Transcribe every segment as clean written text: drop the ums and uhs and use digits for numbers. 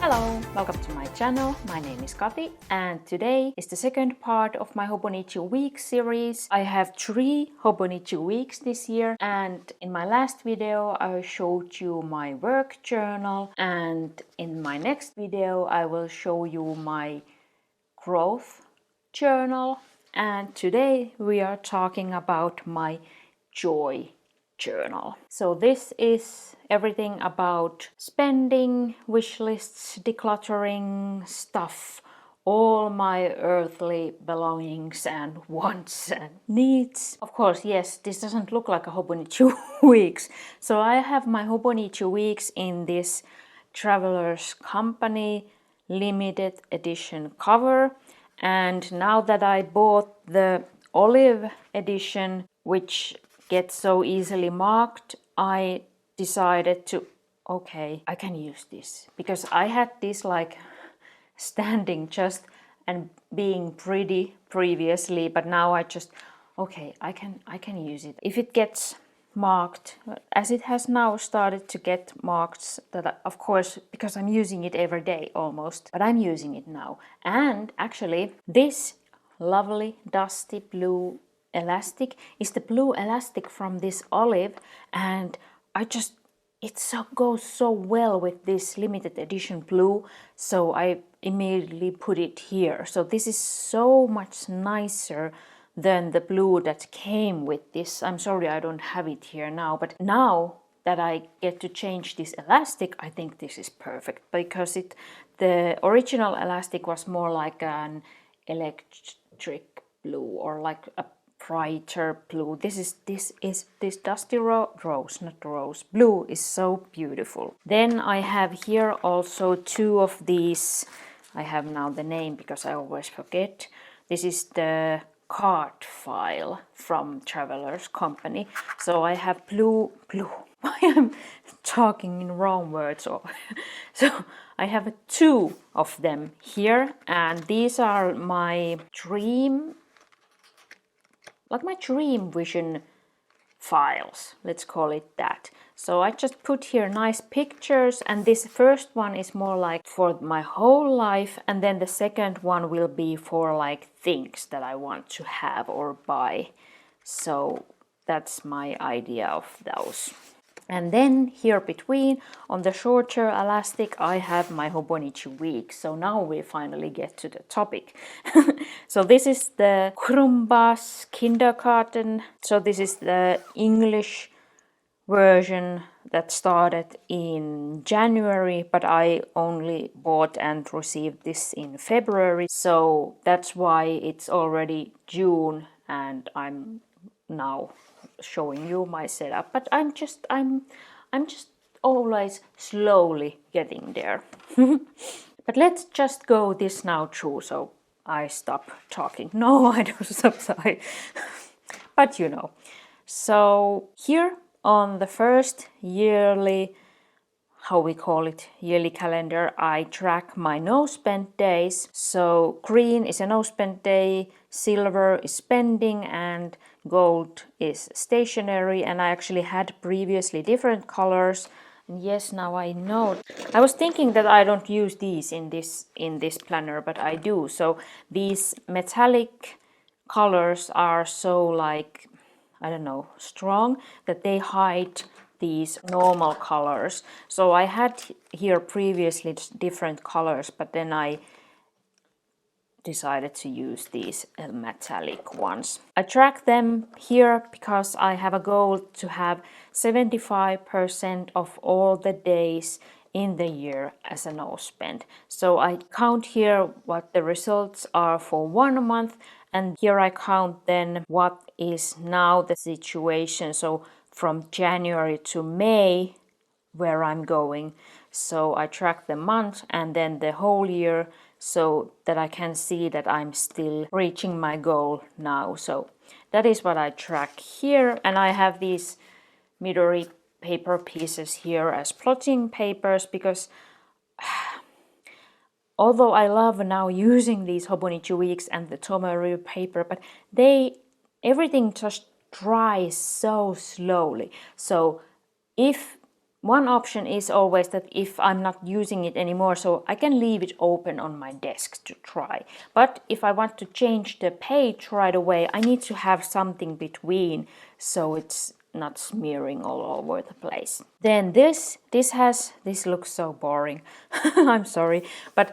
Hello, welcome to my channel. My name is Kati and today is the second part of my Hobonichi Weeks series. I have 3 Hobonichi Weeks this year, and in my last video I showed you my work journal, and in my next video I will show you my growth journal, and today we are talking about my joy journal. So this is everything about spending, wish lists, decluttering stuff, all my earthly belongings and wants and needs. Of course, yes, this doesn't look like a Hobonichi Weeks. So I have my Hobonichi Weeks in this Traveler's Company limited edition cover, and now that I bought the olive edition, which gets so easily marked, I decided to, okay, I can use this, because I had this like standing just and being pretty previously, but now I just, okay, I can use it. If it gets marked, as it has now started to get marked, that of course, because I'm using it every day almost, but I'm using it now. And actually this lovely dusty blue elastic is the blue elastic from this olive, and it goes so well with this limited edition blue, so I immediately put it here. So this is so much nicer than the blue that came with this. I'm sorry I don't have it here now, but now that I get to change this elastic, I think this is perfect, because the original elastic was more like an electric blue, or like a brighter blue. This dusty rose, not rose blue, is so beautiful. Then I have here also 2 of these. I have now the name because I always forget. This is the card file from Traveler's Company. So I have blue. Why I'm talking in wrong words? So I have 2 of them here, and these are my dream vision files, let's call it that. So I just put here nice pictures, and this first one is more like for my whole life, and then the second one will be for like things that I want to have or buy. So that's my idea of those. And then here between, on the shorter elastic, I have my Hobonichi Week. So now we finally get to the topic. So this is the Krumbas Kindergarten. So this is the English version that started in January, but I only bought and received this in February. So that's why it's already June and I'm now showing you my setup, but I'm just always slowly getting there. But let's just go this now through, so I stop talking. No, I don't stop, sorry. But you know. So here on the first yearly, how we call it, yearly calendar, I track my no spend days. So green is a no spend day, silver is spending, and gold is stationery. And I actually had previously different colors. And yes, now I know. I was thinking that I don't use these in this planner, but I do. So these metallic colors are so like, I don't know, strong, that they hide these normal colors. So I had here previously different colors, but then I decided to use these metallic ones. I track them here because I have a goal to have 75% of all the days in the year as a no spend. So I count here what the results are for 1 month, and here I count then what is now the situation. So from January to May, where I'm going. So I track the month and then the whole year, so that I can see that I'm still reaching my goal now. So that is what I track here, and I have these Midori paper pieces here as plotting papers, because although I love now using these Hobonichi Weeks and the Tomoe River paper, but everything just dries so slowly. So if one option is always that if I'm not using it anymore, so I can leave it open on my desk to try. But if I want to change the page right away, I need to have something between so it's not smearing all over the place. Then this looks so boring. I'm sorry, but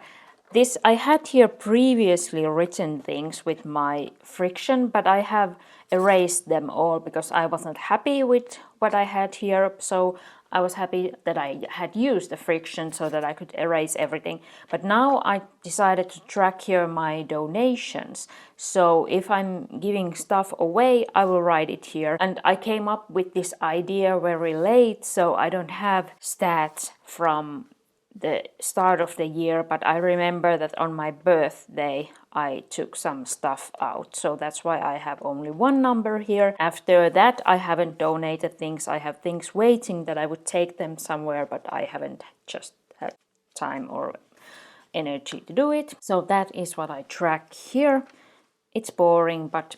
this, I had here previously written things with my friction, but I have erased them all because I wasn't happy with what I had here. So I was happy that I had used the friction so that I could erase everything. But now I decided to track here my donations. So if I'm giving stuff away, I will write it here. And I came up with this idea very late, so I don't have stats from the start of the year, but I remember that on my birthday I took some stuff out, so that's why I have only one number here. After that I haven't donated things. I have things waiting that I would take them somewhere, but I haven't just had time or energy to do it. So that is what I track here. It's boring, but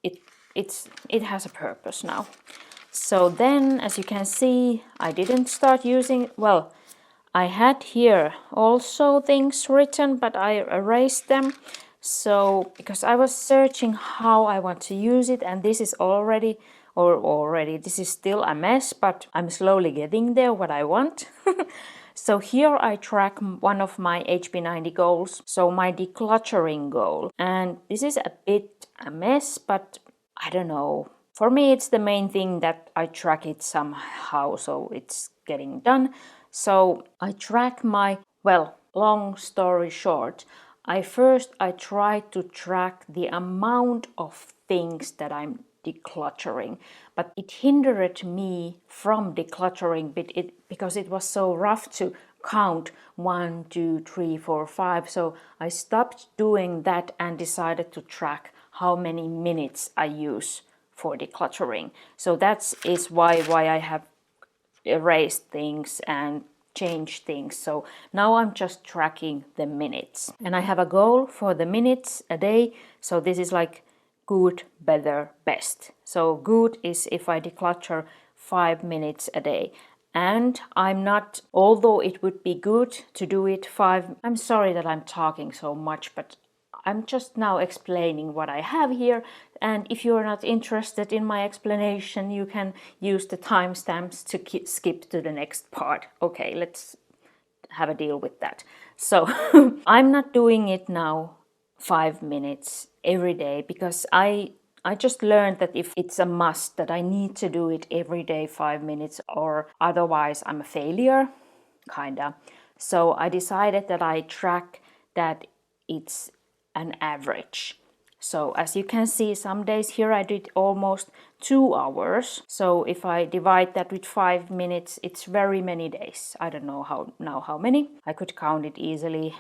it has a purpose now. So then, as you can see, I didn't start using, well, I had here also things written, but I erased them. So, because I was searching how I want to use it, and this is this is still a mess, but I'm slowly getting there what I want. So here I track one of my HP90 goals, so my decluttering goal. And this is a bit a mess, but I don't know. For me, it's the main thing that I track it somehow, so it's getting done. So I track my, well, long story short, I try to track the amount of things that I'm decluttering, but it hindered me from decluttering because it was so rough to count 1, 2, 3, 4, 5. So I stopped doing that and decided to track how many minutes I use for decluttering. So that is why I have erased things and changed things. So now I'm just tracking the minutes, and I have a goal for the minutes a day. So this is like good, better, best. So good is if I declutter 5 minutes a day. And I'm not, although it would be good to do it I'm sorry that I'm talking so much, but I'm just now explaining what I have here, and if you're not interested in my explanation, you can use the timestamps to skip to the next part. Okay, let's have a deal with that. So I'm not doing it now 5 minutes every day because I just learned that if it's a must that I need to do it every day 5 minutes, or otherwise I'm a failure, kinda. So I decided that I track that it's an average. So as you can see, some days here I did almost 2 hours. So if I divide that with 5 minutes, it's very many days. I don't know how many. I could count it easily.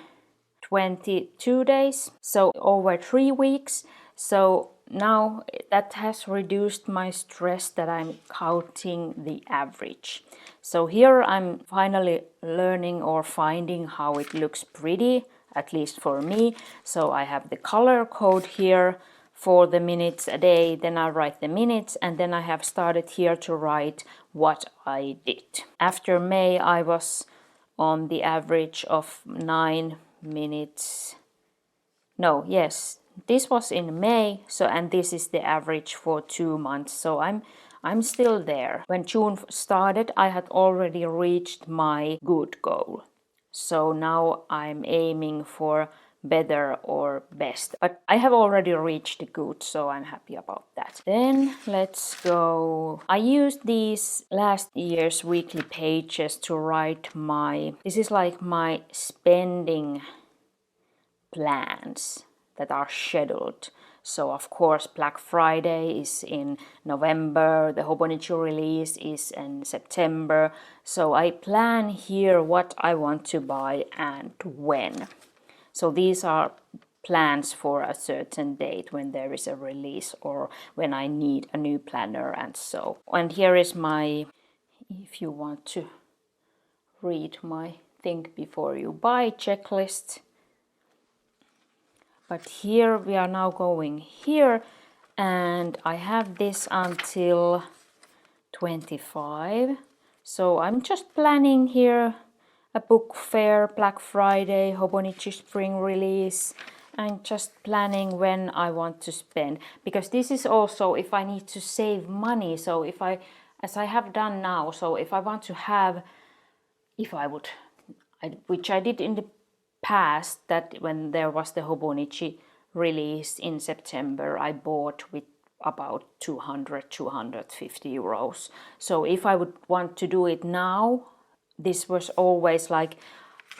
22 days. So over 3 weeks. So now that has reduced my stress that I'm counting the average. So here I'm finally learning or finding how it looks pretty, at least for me. So I have the color code here for the minutes a day, then I write the minutes, and then I have started here to write what I did. After May I was on the average of 9 minutes. No, yes, this was in May, so and this is the average for 2 months, so I'm still there. When June started, I had already reached my good goal. So now I'm aiming for better or best. But I have already reached the good, so I'm happy about that. Then let's go. I used these last year's weekly pages to write this is like my spending plans that are scheduled. So of course Black Friday is in November, the Hobonichi release is in September. So I plan here what I want to buy and when. So these are plans for a certain date when there is a release or when I need a new planner and so. And here is my, if you want to read my think before you buy checklist. But here we are now going here, and I have this until 25. So I'm just planning here a book fair, Black Friday, Hobonichi spring release, and just planning when I want to spend. Because this is also if I need to save money. So if I, as I have done now, so if I want to have, if I would, which I did in the past, that when there was the Hobonichi release in September, I bought with about 250 euros. So if I would want to do it now, this was always like,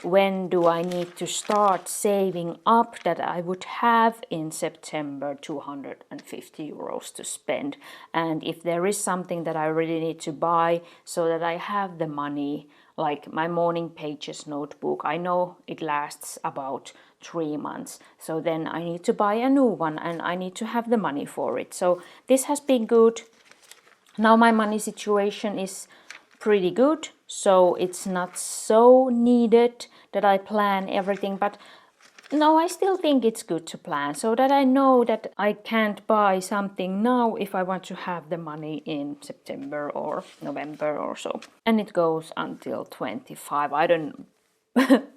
when do I need to start saving up that I would have in September 250 euros to spend. And if there is something that I really need to buy so that I have the money, like my morning pages notebook, I know it lasts about 3 months. So then I need to buy a new one and I need to have the money for it. So this has been good. Now my money situation is pretty good, so it's not so needed that I plan everything, but no, I still think it's good to plan so that I know that I can't buy something now if I want to have the money in September or November or so. And it goes until 25. I don't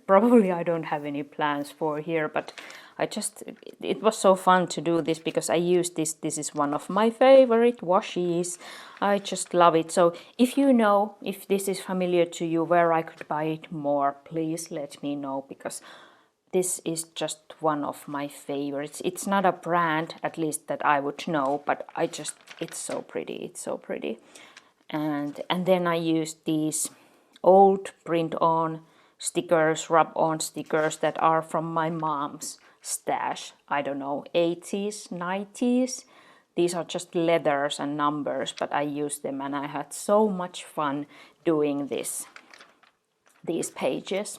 probably I don't have any plans for here, but it was so fun to do this because I use this is one of my favorite washes. I just love it. So if you know, if this is familiar to you, where I could buy it more, please let me know, because this is just one of my favorites. It's not a brand, at least that I would know, but it's so pretty, it's so pretty. And then I used these old print-on stickers, rub-on stickers that are from my mom's stash. I don't know, 80s, 90s. These are just letters and numbers, but I used them and I had so much fun doing these pages.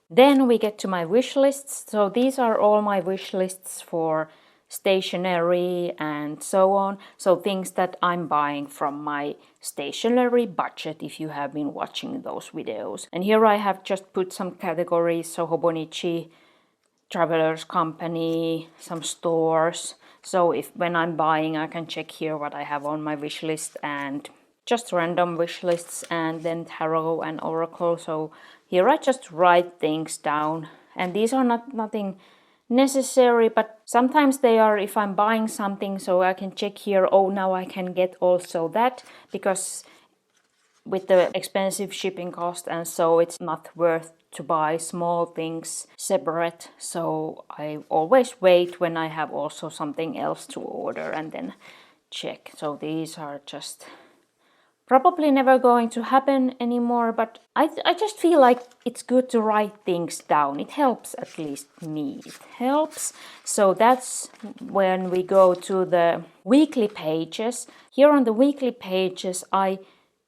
Then we get to my wish lists. So these are all my wish lists for stationery and so on. So things that I'm buying from my stationery budget, if you have been watching those videos. And here I have just put some categories. So Hobonichi, Travelers Company, some stores. So if when I'm buying, I can check here what I have on my wish list, and just random wish lists, and then tarot and oracle. So here I just write things down, and these are nothing necessary, but sometimes they are if I'm buying something, so I can check here, oh, now I can get also that, because with the expensive shipping cost and so it's not worth to buy small things separate. So I always wait when I have also something else to order and then check. So these are just probably never going to happen anymore, but I just feel like it's good to write things down. It helps, at least me. It helps. So that's when we go to the weekly pages. Here on the weekly pages, I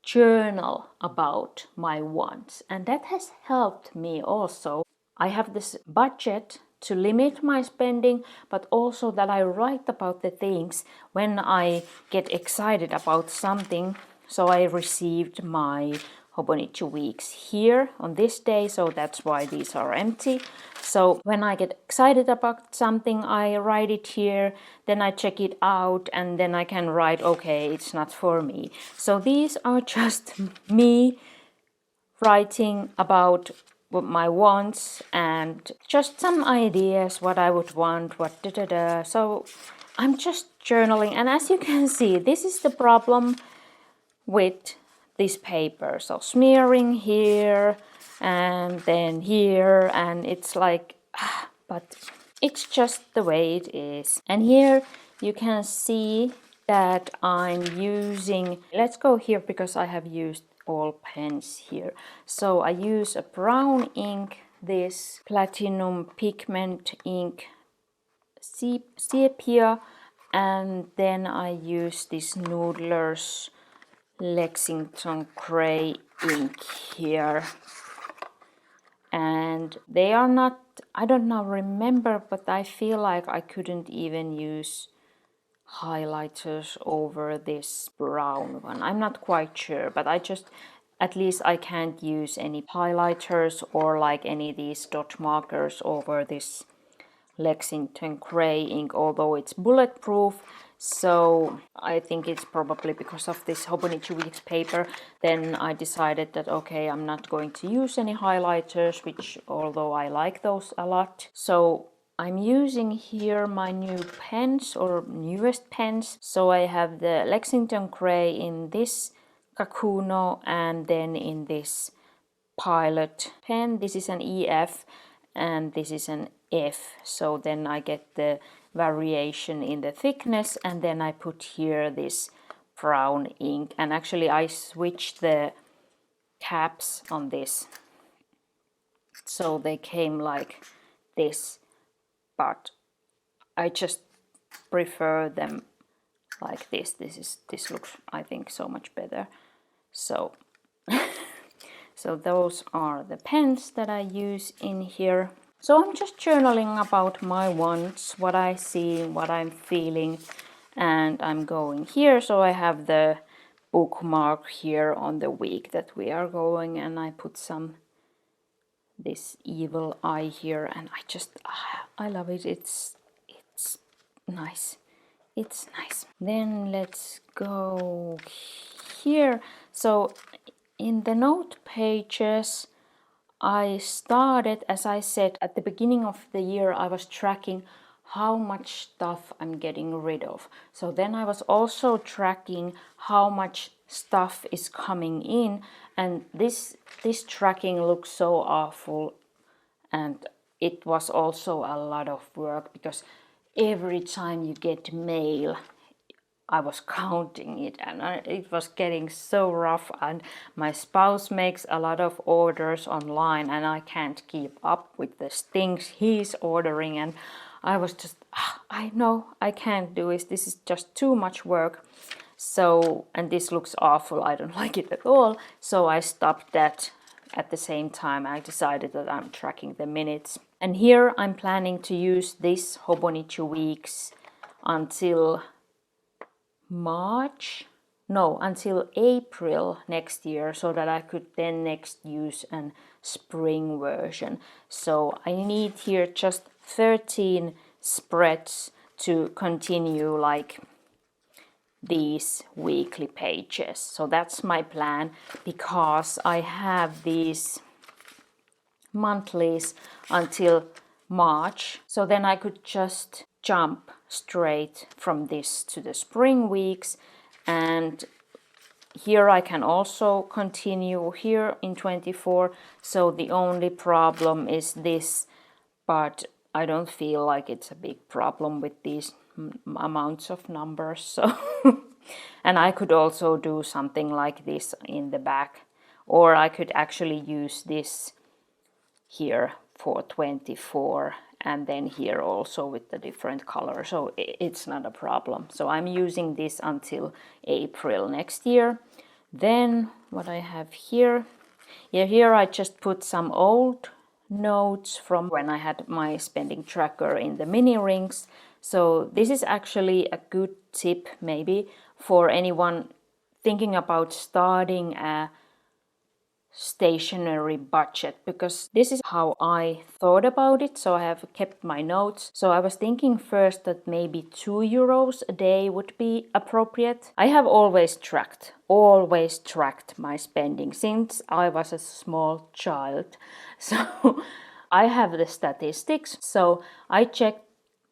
journal about my wants, and that has helped me also. I have this budget to limit my spending, but also that I write about the things when I get excited about something. So I received my Hobonichi Weeks here on this day, so that's why these are empty. So when I get excited about something, I write it here, then I check it out, and then I can write, okay, it's not for me. So these are just me writing about what my wants and just some ideas what I would want, what da. So I'm just journaling, and as you can see, this is the problem with this paper. So smearing here and then here, and it's like, but it's just the way it is. And here you can see that I'm using, let's go here because I have used all pens here. So I use a brown ink, this platinum pigment ink, sepia, and then I use this Noodler's Lexington Grey ink here. And they are not, I don't now remember, but I feel like I couldn't even use highlighters over this brown one. I'm not quite sure, but at least I can't use any highlighters or like any of these dot markers over this Lexington Grey ink, although it's bulletproof. So I think it's probably because of this Hobonichi Weeks paper. Then I decided that okay, I'm not going to use any highlighters, which although I like those a lot. So I'm using here my new pens or newest pens. So I have the Lexington Grey in this Kakuno and then in this Pilot pen. This is an EF and this is an F. So then I get the variation in the thickness, and then I put here this brown ink, and actually I switched the caps on this so they came like this, but I just prefer them like this. This looks, I think, so much better. So so those are the pens that I use in here. So I'm just journaling about my wants, what I see, what I'm feeling, and I'm going here. So I have the bookmark here on the week that we are going, and I put this evil eye here, and I love it. It's nice. It's nice. Then let's go here. So in the note pages, I started, as I said, at the beginning of the year, I was tracking how much stuff I'm getting rid of. So then I was also tracking how much stuff is coming in, and this tracking looks so awful, and it was also a lot of work because every time you get mail, I was counting it, and it was getting so rough, and my spouse makes a lot of orders online and I can't keep up with the things he's ordering, and I was just, I know I can't do this, this is just too much work. So, and this looks awful, I don't like it at all, so I stopped that. At the same time, I decided that I'm tracking the minutes. And here I'm planning to use this Hobonichi Weeks until until April next year, so that I could then next use a spring version. So I need here just 13 spreads to continue like these weekly pages. So that's my plan, because I have these monthlies until March. So then I could just jump straight from this to the spring weeks, and here I can also continue here in 24. So the only problem is this, but I don't feel like it's a big problem with these amounts of numbers. So and I could also do something like this in the back, or I could actually use this here for 24 and then here also with the different color, so it's not a problem. So I'm using this until April next year. Then what I have here, here I just put some old notes from when I had my spending tracker in the mini rings. So this is actually a good tip maybe for anyone thinking about starting a stationery budget, because this is how I thought about it. So I have kept my notes. So I was thinking first that maybe €2 a day would be appropriate. I have always tracked my spending since I was a small child. So I have the statistics. So I checked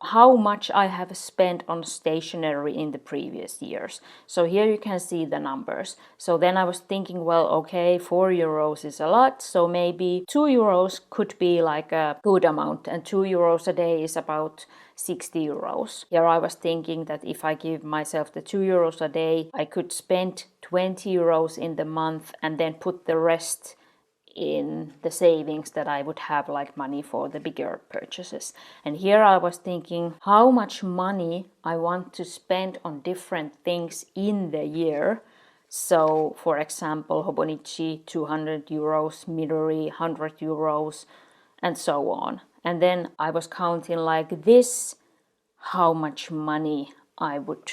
how much I have spent on stationery in the previous years. So here you can see the numbers. So then I was thinking, well, okay, €4 is a lot, so maybe €2 could be like a good amount, and €2 a day is about €60. Here I was thinking that if I give myself the €2 a day, I could spend €20 in the month and then put the rest in the savings that I would have, like money for the bigger purchases. And here I was thinking how much money I want to spend on different things in the year. So for example, Hobonichi €200, Midori €100, and so on. And then I was counting like this, how much money I would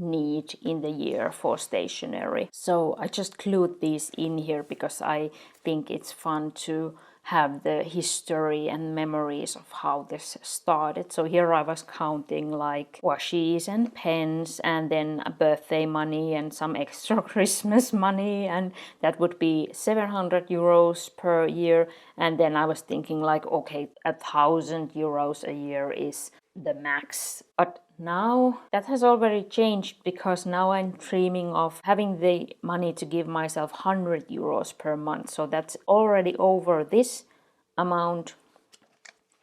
need in the year for stationery. So I just glued these in here because I think it's fun to have the history and memories of how this started. So here I was counting like washies and pens and then a birthday money and some extra Christmas money, and that would be 700 euros per year. And then I was thinking like, okay, 1,000 euros a year is the max. But now that has already changed because now I'm dreaming of having the money to give myself 100 euros per month. So that's already over this amount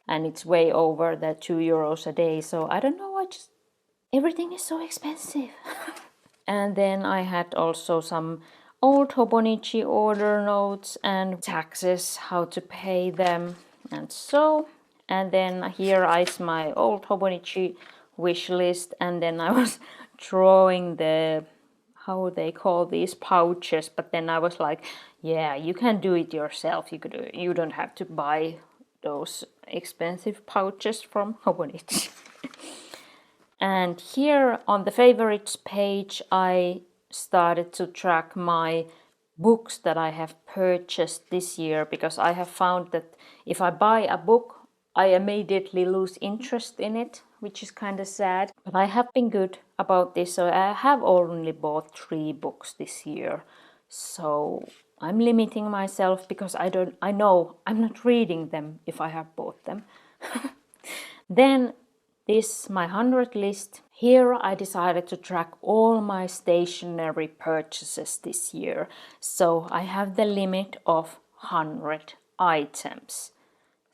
and it's way over the 2 euros a day. So I don't know, everything is so expensive. And then I had also some old Hobonichi order notes and taxes, how to pay them and so. And then here is my old Hobonichi wish list, and then I was drawing the, how they call these pouches, but then I was like, yeah, you can do it yourself. You don't have to buy those expensive pouches from Hobonichi. And here on the favorites page, I started to track my books that I have purchased this year, because I have found that if I buy a book, I immediately lose interest in it, which is kind of sad. But I have been good about this, so I have only bought 3 books this year. So I'm limiting myself because I know I'm not reading them if I have bought them. Then this my 100 list. Here I decided to track all my stationery purchases this year. So I have the limit of 100 items.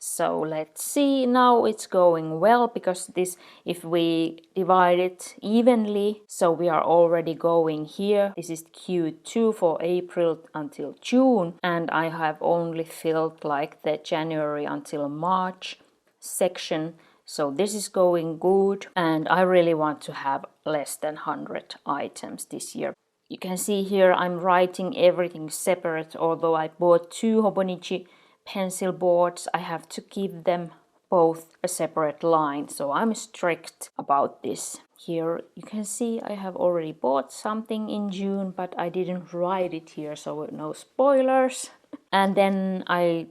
So let's see, now it's going well because this, if we divide it evenly, so we are already going here. This is Q2 for April until June, and I have only filled like the January until March section. So this is going good, and I really want to have less than 100 items this year. You can see here I'm writing everything separate. Although I bought 2 Hobonichi pencil boards, I have to give them both a separate line, so I'm strict about this. Here you can see I have already bought something in June, but I didn't write it here, so no spoilers. And then I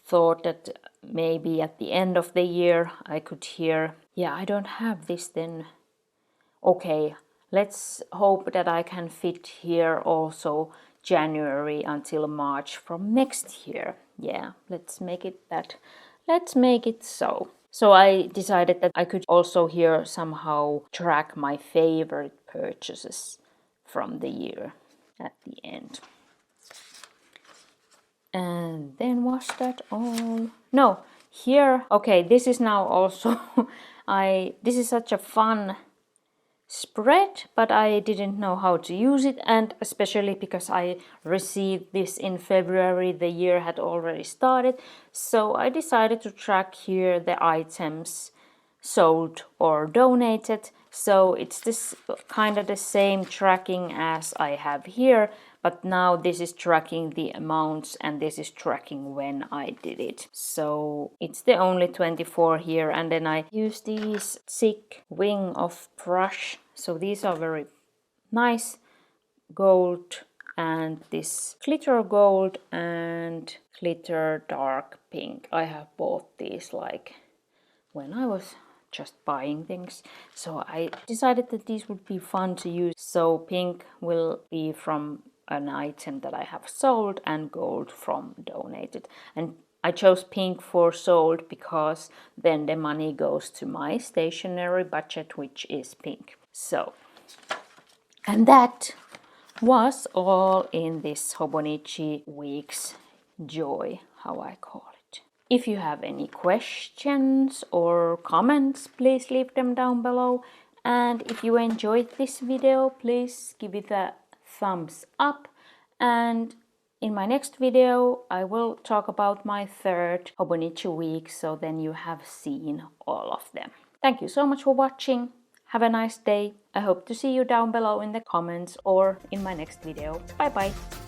thought that maybe at the end of the year I could hear, yeah, I don't have this then. Okay, let's hope that I can fit here also January until March from next year. Yeah, let's make it that. Let's make it so. So I decided that I could also here somehow track my favorite purchases from the year at the end. And then was that all? No, here, okay, this is now also, this is such a fun spread, but I didn't know how to use it, and especially because I received this in February, the year had already started, so I decided to track here the items sold or donated. So it's this kind of the same tracking as I have here, but now this is tracking the amounts and this is tracking when I did it. So it's the only 24 here, and then I use these thick wing of brush. So these are very nice, gold and this glitter gold and glitter dark pink. I have bought these like when I was just buying things, so I decided that these would be fun to use. So pink will be from an item that I have sold and gold from donated, and I chose pink for sold because then the money goes to my stationery budget, which is pink. So, and that was all in this Hobonichi Weeks joy, how I call it. If you have any questions or comments, please leave them down below. And if you enjoyed this video, please give it a thumbs up. And in my next video, I will talk about my 3rd Hobonichi week, so then you have seen all of them. Thank you so much for watching. Have a nice day. I hope to see you down below in the comments or in my next video. Bye bye.